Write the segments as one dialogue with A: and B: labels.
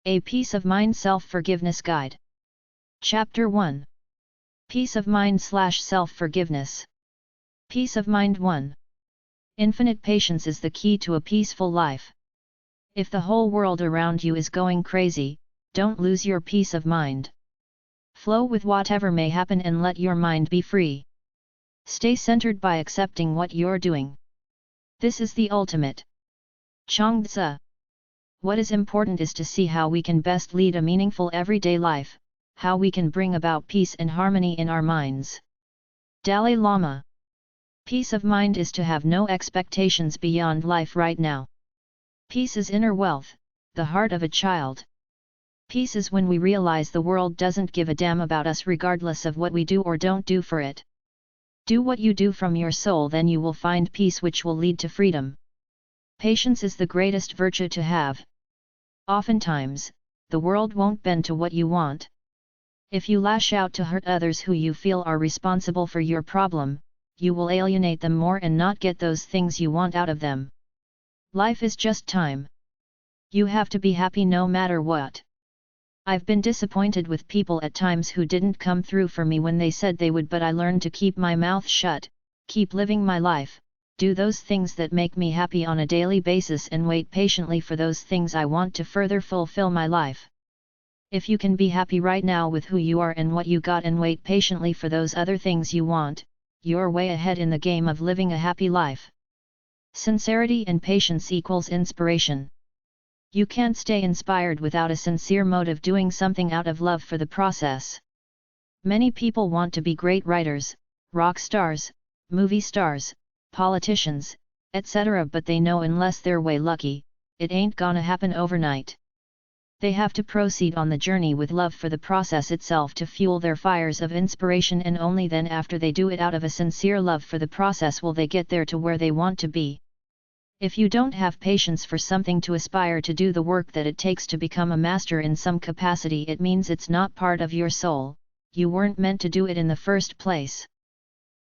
A: A Peace of Mind Self-Forgiveness Guide. Chapter 1. Peace of Mind / Self-Forgiveness. Peace of Mind 1. Infinite patience is the key to a peaceful life. If the whole world around you is going crazy, don't lose your peace of mind. Flow with whatever may happen and let your mind be free. Stay centered by accepting what you're doing. This is the ultimate. Chuang-Tzu. What is important is to see how we can best lead a meaningful everyday life, how we can bring about peace and harmony in our minds. Dalai Lama. Peace of mind is to have no expectations beyond life right now. Peace is inner wealth, the heart of a child. Peace is when we realize the world doesn't give a damn about us regardless of what we do or don't do for it. Do what you do from your soul, then you will find peace, which will lead to freedom. Patience is the greatest virtue to have. Oftentimes, the world won't bend to what you want. If you lash out to hurt others who you feel are responsible for your problem, you will alienate them more and not get those things you want out of them. Life is just time. You have to be happy no matter what. I've been disappointed with people at times who didn't come through for me when they said they would, but I learned to keep my mouth shut, keep living my life, do those things that make me happy on a daily basis and wait patiently for those things I want to further fulfill my life. If you can be happy right now with who you are and what you got and wait patiently for those other things you want, you're way ahead in the game of living a happy life. Sincerity and patience equals inspiration. You can't stay inspired without a sincere motive, doing something out of love for the process. Many people want to be great writers, rock stars, movie stars, politicians, etc., but they know unless they're way lucky, it ain't gonna happen overnight. They have to proceed on the journey with love for the process itself to fuel their fires of inspiration, and only then, after they do it out of a sincere love for the process, will they get there to where they want to be. If you don't have patience for something to aspire to do the work that it takes to become a master in some capacity, it means it's not part of your soul, you weren't meant to do it in the first place.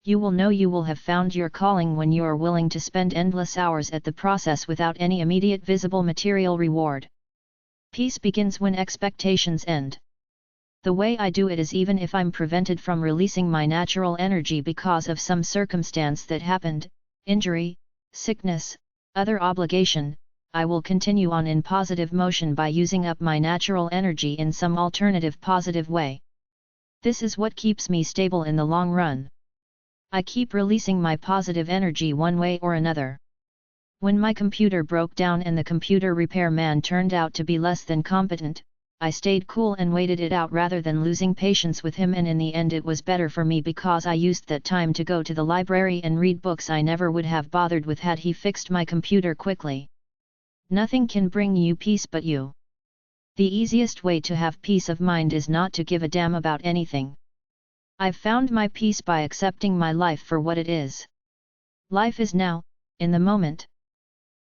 A: You will know you will have found your calling when you are willing to spend endless hours at the process without any immediate visible material reward. Peace begins when expectations end. The way I do it is, even if I'm prevented from releasing my natural energy because of some circumstance that happened, injury, sickness, other obligation, I will continue on in positive motion by using up my natural energy in some alternative positive way. This is what keeps me stable in the long run. I keep releasing my positive energy one way or another. When my computer broke down and the computer repairman turned out to be less than competent, I stayed cool and waited it out rather than losing patience with him, and in the end it was better for me because I used that time to go to the library and read books I never would have bothered with had he fixed my computer quickly. Nothing can bring you peace but you. The easiest way to have peace of mind is not to give a damn about anything. I've found my peace by accepting my life for what it is. Life is now, in the moment.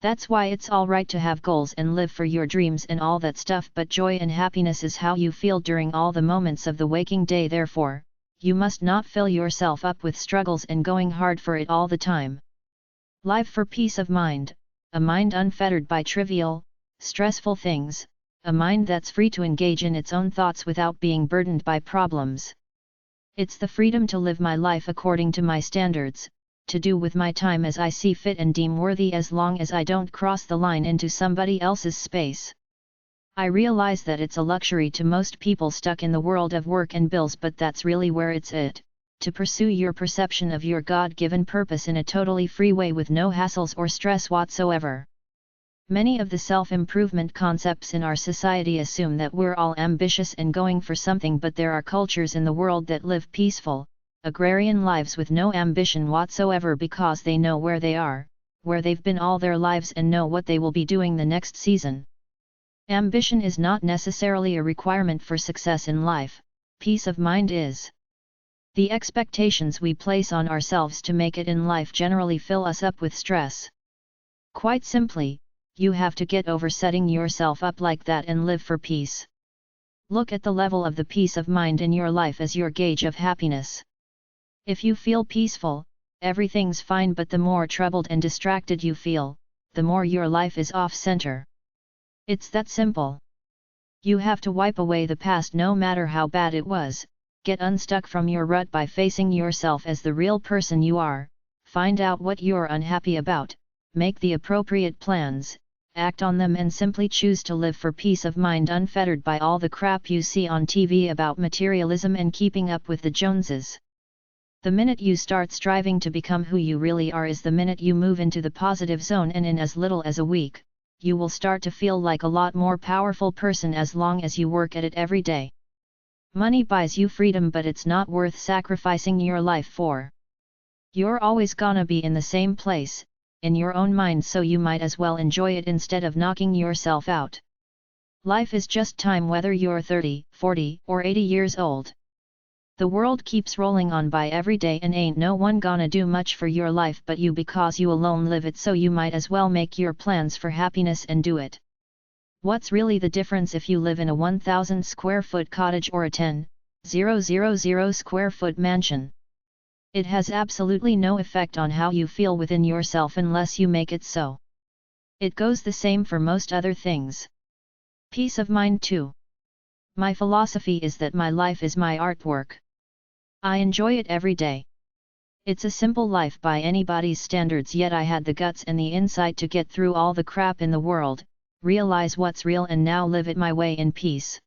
A: That's why it's alright to have goals and live for your dreams and all that stuff, but joy and happiness is how you feel during all the moments of the waking day. Therefore, you must not fill yourself up with struggles and going hard for it all the time. Live for peace of mind, a mind unfettered by trivial, stressful things, a mind that's free to engage in its own thoughts without being burdened by problems. It's the freedom to live my life according to my standards, to do with my time as I see fit and deem worthy, as long as I don't cross the line into somebody else's space. I realize that it's a luxury to most people stuck in the world of work and bills, but that's really where it's at, to pursue your perception of your God-given purpose in a totally free way with no hassles or stress whatsoever. Many of the self-improvement concepts in our society assume that we're all ambitious and going for something, but there are cultures in the world that live peaceful, agrarian lives with no ambition whatsoever because they know where they are, where they've been all their lives, and know what they will be doing the next season. Ambition is not necessarily a requirement for success in life, peace of mind is. The expectations we place on ourselves to make it in life generally fill us up with stress. Quite simply, you have to get over setting yourself up like that and live for peace. Look at the level of the peace of mind in your life as your gauge of happiness. If you feel peaceful, everything's fine, but the more troubled and distracted you feel, the more your life is off-center. It's that simple. You have to wipe away the past no matter how bad it was, get unstuck from your rut by facing yourself as the real person you are, find out what you're unhappy about, make the appropriate plans, act on them and simply choose to live for peace of mind unfettered by all the crap you see on TV about materialism and keeping up with the Joneses. The minute you start striving to become who you really are is the minute you move into the positive zone, and in as little as a week, you will start to feel like a lot more powerful person as long as you work at it every day. Money buys you freedom, but it's not worth sacrificing your life for. You're always gonna be in the same place, in your own mind, so you might as well enjoy it instead of knocking yourself out. Life is just time, whether you're 30, 40, or 80 years old. The world keeps rolling on by every day and ain't no one gonna do much for your life but you, because you alone live it, so you might as well make your plans for happiness and do it. What's really the difference if you live in a 1,000 square foot cottage or a 10,000 square foot mansion? It has absolutely no effect on how you feel within yourself unless you make it so. It goes the same for most other things. Peace of mind too. My philosophy is that my life is my artwork. I enjoy it every day. It's a simple life by anybody's standards, yet I had the guts and the insight to get through all the crap in the world, realize what's real, and now live it my way in peace.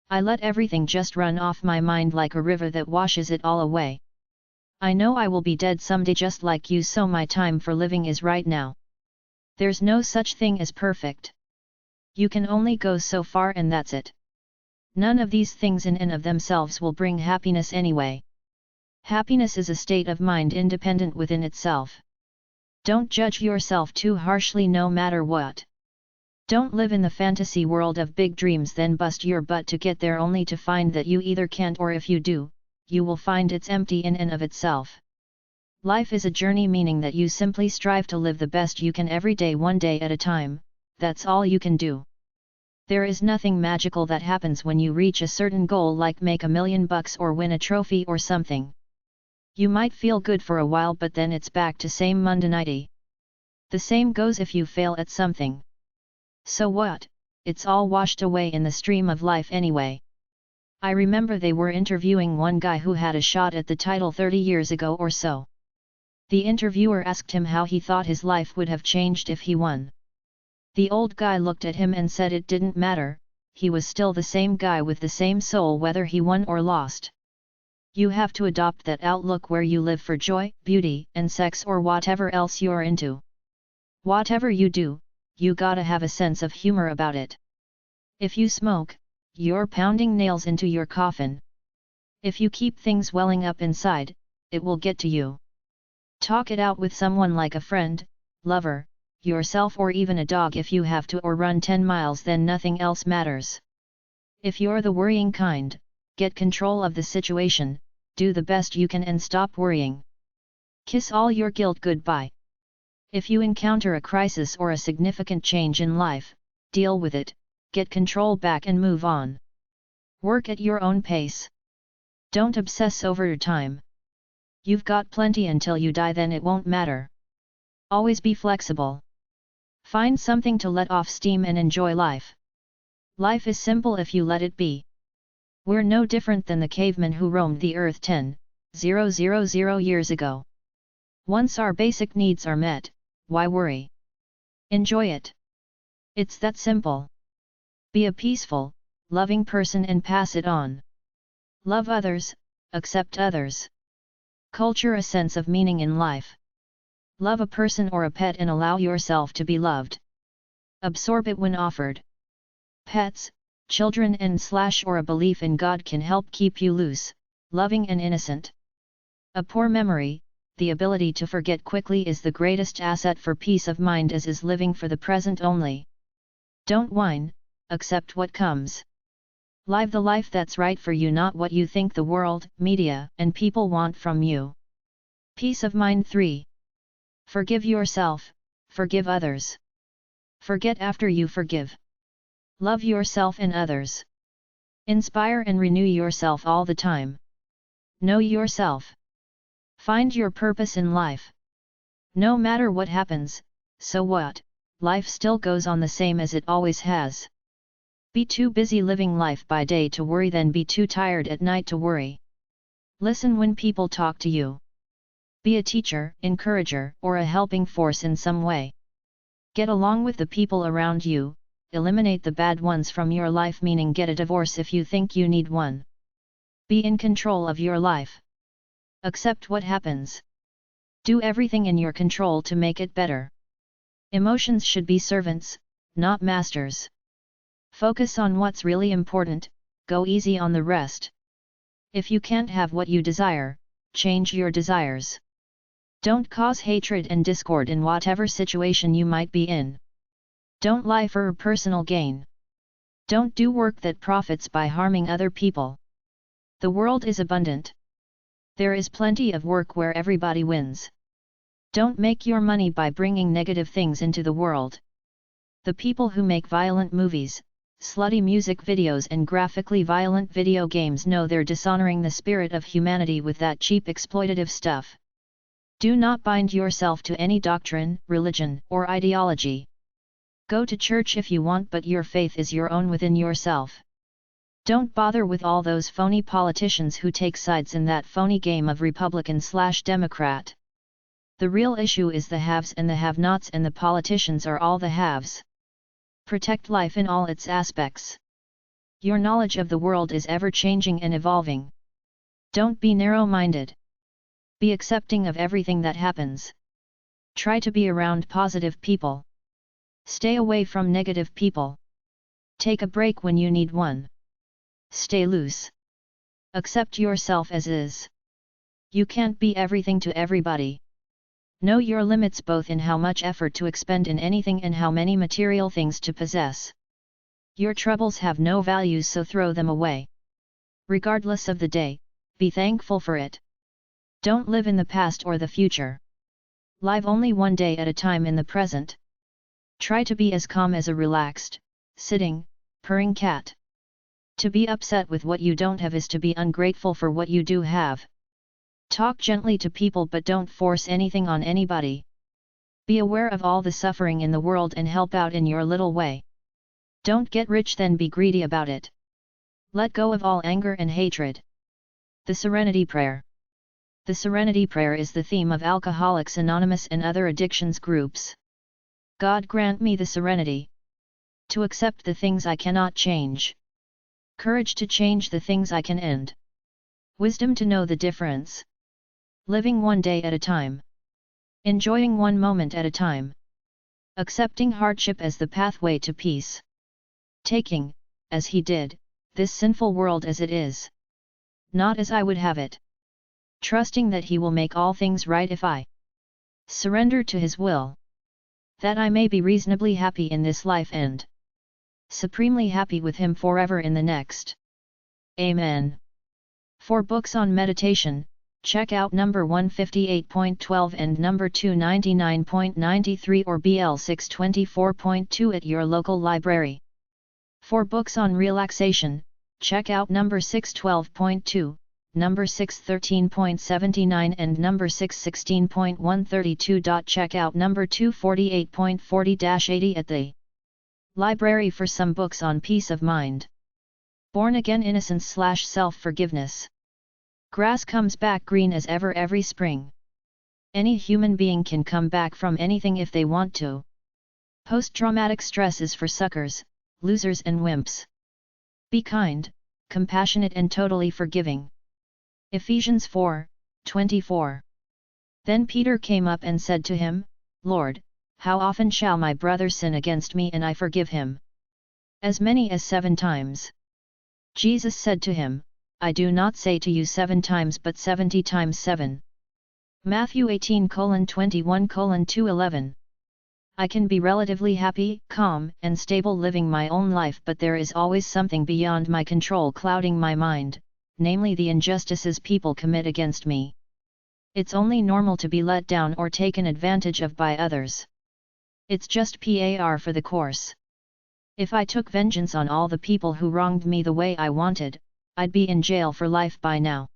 A: I let everything just run off my mind like a river that washes it all away. I know I will be dead someday just like you, so my time for living is right now. There's no such thing as perfect. You can only go so far, and that's it. None of these things in and of themselves will bring happiness anyway. Happiness is a state of mind independent within itself. Don't judge yourself too harshly no matter what. Don't live in the fantasy world of big dreams then bust your butt to get there only to find that you either can't, or if you do, you will find it's empty in and of itself. Life is a journey, meaning that you simply strive to live the best you can every day, one day at a time. That's all you can do. There is nothing magical that happens when you reach a certain goal, like make $1 million or win a trophy or something. You might feel good for a while, but then it's back to same mundanity. The same goes if you fail at something. So what? It's all washed away in the stream of life anyway. I remember they were interviewing one guy who had a shot at the title 30 years ago or so. The interviewer asked him how he thought his life would have changed if he won. The old guy looked at him and said it didn't matter, he was still the same guy with the same soul whether he won or lost. You have to adopt that outlook where you live for joy, beauty, and sex, or whatever else you're into. Whatever you do, you gotta have a sense of humor about it. If you smoke, you're pounding nails into your coffin. If you keep things welling up inside, it will get to you. Talk it out with someone like a friend, lover, yourself, or even a dog if you have to, or run 10 miles, then nothing else matters. If you're the worrying kind, get control of the situation, do the best you can and stop worrying. Kiss all your guilt goodbye. If you encounter a crisis or a significant change in life, deal with it, get control back and move on. Work at your own pace. Don't obsess over your time. You've got plenty until you die, then it won't matter. Always be flexible. Find something to let off steam and enjoy life. Life is simple if you let it be. We're no different than the cavemen who roamed the earth 10,000 years ago. Once our basic needs are met, why worry? Enjoy it. It's that simple. Be a peaceful, loving person and pass it on. Love others, accept others. Culture a sense of meaning in life. Love a person or a pet and allow yourself to be loved. Absorb it when offered. Pets, children or a belief in God can help keep you loose, loving and innocent. A poor memory, the ability to forget quickly, is the greatest asset for peace of mind, as is living for the present only. Don't whine, accept what comes. Live the life that's right for you, not what you think the world, media, and people want from you. Peace of mind 3. Forgive yourself, forgive others. Forget after you forgive. Love yourself and others. Inspire and renew yourself all the time. Know yourself. Find your purpose in life. No matter what happens, so what, life still goes on the same as it always has. Be too busy living life by day to worry, then be too tired at night to worry. Listen when people talk to you. Be a teacher, encourager, or a helping force in some way. Get along with the people around you, eliminate the bad ones from your life, meaning get a divorce if you think you need one. Be in control of your life. Accept what happens. Do everything in your control to make it better. Emotions should be servants, not masters. Focus on what's really important, go easy on the rest. If you can't have what you desire, change your desires. Don't cause hatred and discord in whatever situation you might be in. Don't lie for personal gain. Don't do work that profits by harming other people. The world is abundant. There is plenty of work where everybody wins. Don't make your money by bringing negative things into the world. The people who make violent movies, slutty music videos and graphically violent video games know they're dishonoring the spirit of humanity with that cheap exploitative stuff. Do not bind yourself to any doctrine, religion, or ideology. Go to church if you want, but your faith is your own within yourself. Don't bother with all those phony politicians who take sides in that phony game of Republican/Democrat. The real issue is the haves and the have-nots, and the politicians are all the haves. Protect life in all its aspects. Your knowledge of the world is ever-changing and evolving. Don't be narrow-minded. Be accepting of everything that happens. Try to be around positive people. Stay away from negative people. Take a break when you need one. Stay loose. Accept yourself as is. You can't be everything to everybody. Know your limits both in how much effort to expend in anything and how many material things to possess. Your troubles have no value, so throw them away. Regardless of the day, be thankful for it. Don't live in the past or the future. Live only one day at a time in the present. Try to be as calm as a relaxed, sitting, purring cat. To be upset with what you don't have is to be ungrateful for what you do have. Talk gently to people, but don't force anything on anybody. Be aware of all the suffering in the world and help out in your little way. Don't get rich then be greedy about it. Let go of all anger and hatred. The Serenity Prayer. The Serenity Prayer is the theme of Alcoholics Anonymous and other addictions groups. God grant me the serenity to accept the things I cannot change. Courage to change the things I can end. Wisdom to know the difference. Living one day at a time. Enjoying one moment at a time. Accepting hardship as the pathway to peace. Taking, as he did, this sinful world as it is. Not as I would have it. Trusting that he will make all things right if I surrender to his will. That I may be reasonably happy in this life and supremely happy with him forever in the next. Amen. For books on meditation, check out number 158.12 and number 299.93 or BL 624.2 at your local library. For books on relaxation, check out number 612.2, number 613.79 and number 616.132. Check out number 248.40-80 at the library for some books on peace of mind. Born Again Innocence/Self-Forgiveness. Grass comes back green as ever every spring. Any human being can come back from anything if they want to. Post-traumatic stress is for suckers, losers and wimps. Be kind, compassionate and totally forgiving. Ephesians 4:24. Then Peter came up and said to him, Lord, how often shall my brother sin against me and I forgive him? As many as 7 times. Jesus said to him, I do not say to you 7 times but 70 times 7. Matthew 18:21:211. I can be relatively happy, calm, and stable living my own life, but there is always something beyond my control clouding my mind, namely the injustices people commit against me. It's only normal to be let down or taken advantage of by others. It's just par for the course. If I took vengeance on all the people who wronged me the way I wanted, I'd be in jail for life by now.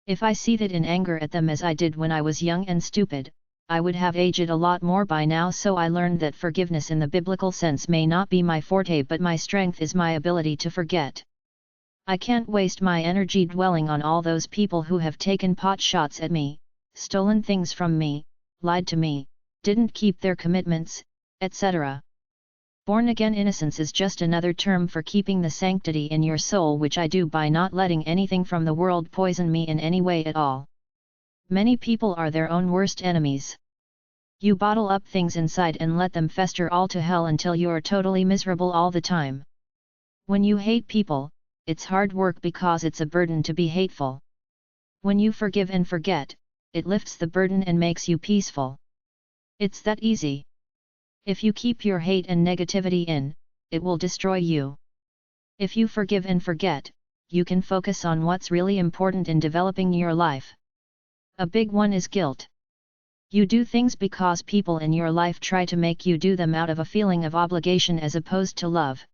A: If I seethed in anger at them as I did when I was young and stupid, I would have aged a lot more by now, so I learned that forgiveness in the biblical sense may not be my forte, but my strength is my ability to forget. I can't waste my energy dwelling on all those people who have taken pot shots at me, stolen things from me, lied to me, didn't keep their commitments, etc. Born-again innocence is just another term for keeping the sanctity in your soul, which I do by not letting anything from the world poison me in any way at all. Many people are their own worst enemies. You bottle up things inside and let them fester all to hell until you're totally miserable all the time. When you hate people, it's hard work because it's a burden to be hateful. When you forgive and forget, it lifts the burden and makes you peaceful. It's that easy. If you keep your hate and negativity in, it will destroy you. If you forgive and forget, you can focus on what's really important in developing your life. A big one is guilt. You do things because people in your life try to make you do them out of a feeling of obligation as opposed to love.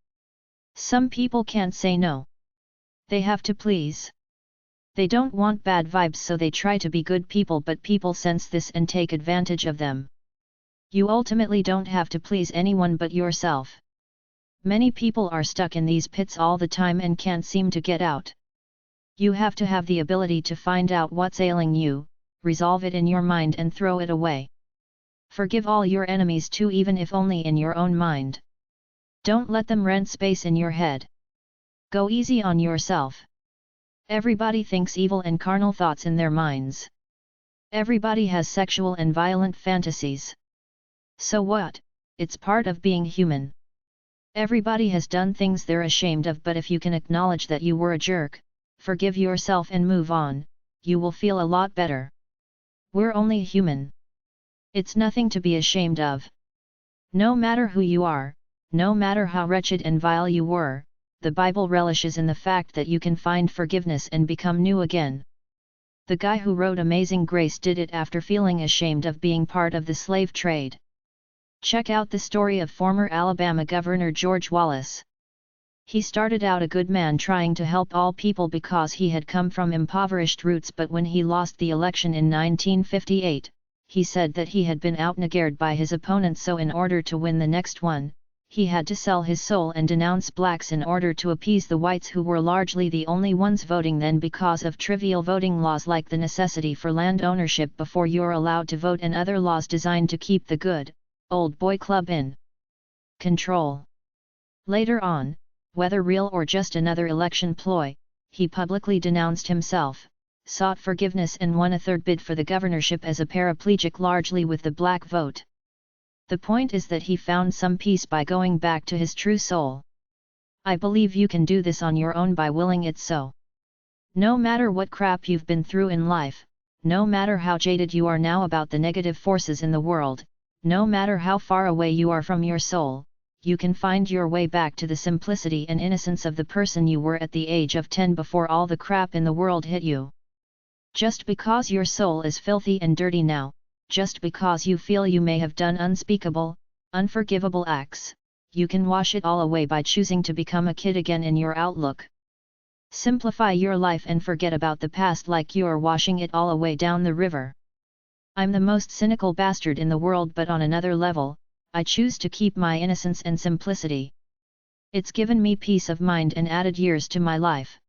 A: Some people can't say no. They have to please. They don't want bad vibes, so they try to be good people, but people sense this and take advantage of them. You ultimately don't have to please anyone but yourself. Many people are stuck in these pits all the time and can't seem to get out. You have to have the ability to find out what's ailing you, resolve it in your mind and throw it away. Forgive all your enemies too, even if only in your own mind. Don't let them rent space in your head. Go easy on yourself. Everybody thinks evil and carnal thoughts in their minds. Everybody has sexual and violent fantasies. So what? It's part of being human. Everybody has done things they're ashamed of, but if you can acknowledge that you were a jerk, forgive yourself and move on, you will feel a lot better. We're only human. It's nothing to be ashamed of. No matter who you are, no matter how wretched and vile you were, the Bible relishes in the fact that you can find forgiveness and become new again. The guy who wrote Amazing Grace did it after feeling ashamed of being part of the slave trade. Check out the story of former Alabama Governor George Wallace. He started out a good man trying to help all people because he had come from impoverished roots, but when he lost the election in 1958, he said that he had been outniggered by his opponents, so in order to win the next one, he had to sell his soul and denounce blacks in order to appease the whites, who were largely the only ones voting then because of trivial voting laws like the necessity for land ownership before you're allowed to vote and other laws designed to keep the good, old boy club in control. Later on, whether real or just another election ploy, he publicly denounced himself, sought forgiveness and won a third bid for the governorship as a paraplegic, largely with the black vote. The point is that he found some peace by going back to his true soul. I believe you can do this on your own by willing it so. No matter what crap you've been through in life, no matter how jaded you are now about the negative forces in the world, no matter how far away you are from your soul, you can find your way back to the simplicity and innocence of the person you were at the age of 10 before all the crap in the world hit you. Just because your soul is filthy and dirty now, just because you feel you may have done unspeakable, unforgivable acts, you can wash it all away by choosing to become a kid again in your outlook. Simplify your life and forget about the past like you're washing it all away down the river. I'm the most cynical bastard in the world, but on another level, I choose to keep my innocence and simplicity. It's given me peace of mind and added years to my life.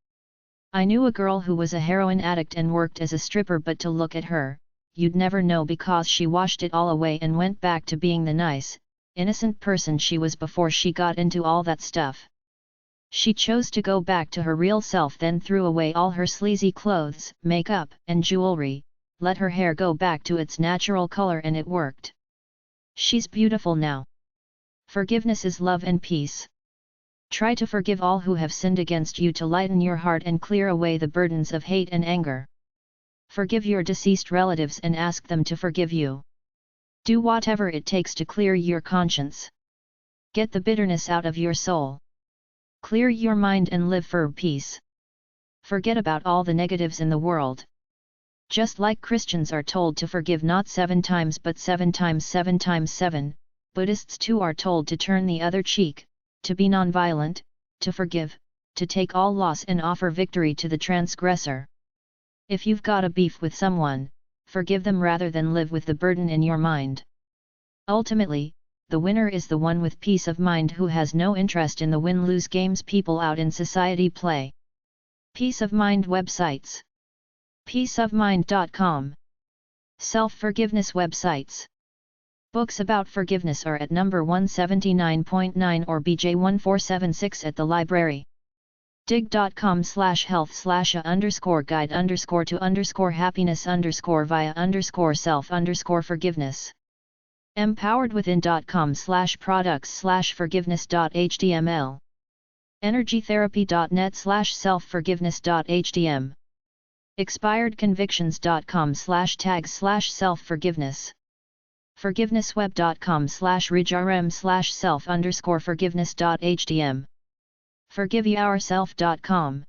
A: I knew a girl who was a heroin addict and worked as a stripper, but to look at her, you'd never know because she washed it all away and went back to being the nice, innocent person she was before she got into all that stuff. She chose to go back to her real self, then threw away all her sleazy clothes, makeup, and jewelry, let her hair go back to its natural color, and it worked. She's beautiful now. Forgiveness is love and peace. Try to forgive all who have sinned against you to lighten your heart and clear away the burdens of hate and anger. Forgive your deceased relatives and ask them to forgive you. Do whatever it takes to clear your conscience. Get the bitterness out of your soul. Clear your mind and live for peace. Forget about all the negatives in the world. Just like Christians are told to forgive not 7 times but 7 times 7 times 7, Buddhists too are told to turn the other cheek, to be non-violent, to forgive, to take all loss and offer victory to the transgressor. If you've got a beef with someone, forgive them rather than live with the burden in your mind. Ultimately, the winner is the one with peace of mind who has no interest in the win-lose games people out in society play. Peace of mind websites. peaceofmind.com. Self-forgiveness websites. Books about forgiveness are at number 179.9 or BJ1476 at the library. dig.com/health/a_guide_to_happiness_via_self_forgiveness. empoweredwithin.com/products/forgiveness.html. energytherapy.net/self-forgiveness.htm. expiredconvictions.com/tags/self-forgiveness. forgivenessweb.com/ridgerm/self_forgiveness.htm. forgiveyourself.com.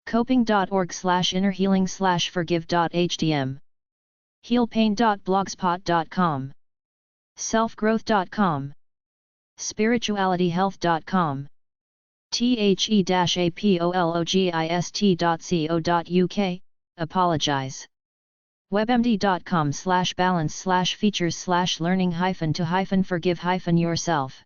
A: coping.org/innerhealing/forgive.htm. healpain.blogspot.com. selfgrowth.com. spiritualityhealth.com. the-apologist.co.uk, apologize. webmd.com/balance/features/learning-to-forgive-yourself.